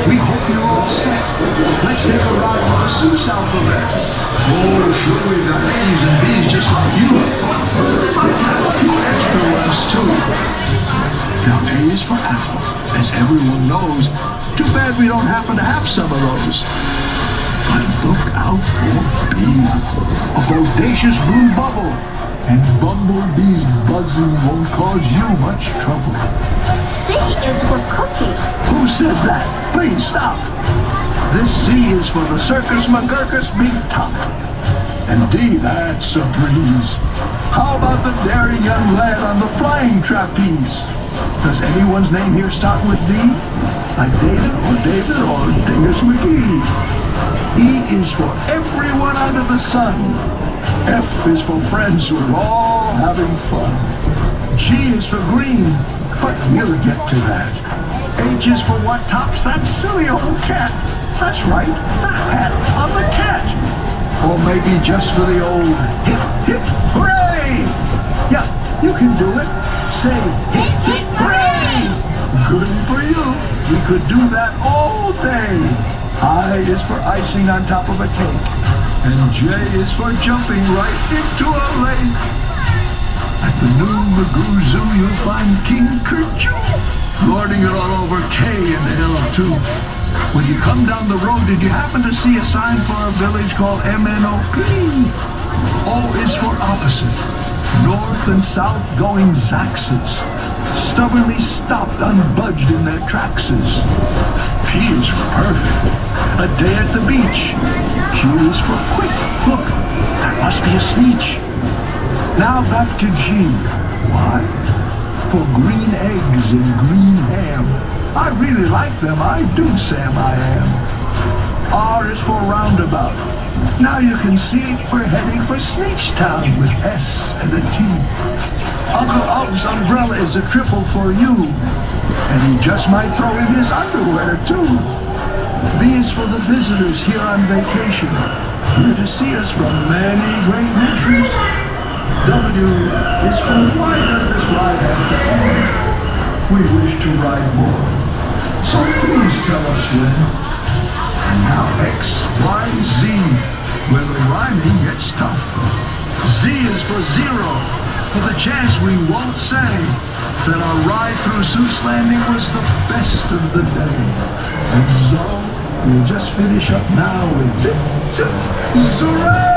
We hope you're all set. Let's take a ride on the Seuss alphabet. Oh, sure, we've got A's and B's just like you. Might have a few extra ones, too. Now, A is for apple, as everyone knows. Too bad we don't happen to have some of those. But look out for B, a bodacious blue bubble. And bumblebees buzzing won't cause you much trouble. C is for cookie. Who said that? Please stop. This C is for the Circus McGurkus Big Top. And D, that's a breeze. How about the daring young lad on the flying trapeze? Does anyone's name here start with D? Like David or Dingus McGee? E is for everyone under the sun. F is for friends who are all having fun. G is for green, but we'll get to that. H is for what tops that silly old cat. That's right, the hat of the cat. Or maybe just for the old hip, hip, hooray! Yeah, you can do it. Say hip, hip, hooray! Good for you. We could do that all day. I is for icing on top of a cake. And J is for jumping right into a lake. At the new Magoo Zoo, you'll find King Kerchoo lording it all over K and L too. When you come down the road, did you happen to see a sign for a village called MNOP? O is for opposite. North and south going Zaxes, stubbornly stopped unbudged in their trackses. P is for perfect. A day at the beach. Q is for quick. Look, that must be a sneetch. Now back to G. Why? For green eggs and green ham. I really like them, I do, Sam, I am. R is for roundabout. Now you can see we're heading for Sneechtown with S and a T. Uncle Ug's umbrella is a triple for you. And he just might throw in his underwear, too. V is for the visitors here on vacation, here to see us from many great countries. W is for why does this ride have to end? We wish to ride more, so please tell us when. And now X, Y, Z, where the rhyming gets tough. Z is for zero, for the chance we won't say that our ride through Seuss Landing was the best of the day. And so we'll just finish up now with zip, zip, hooray!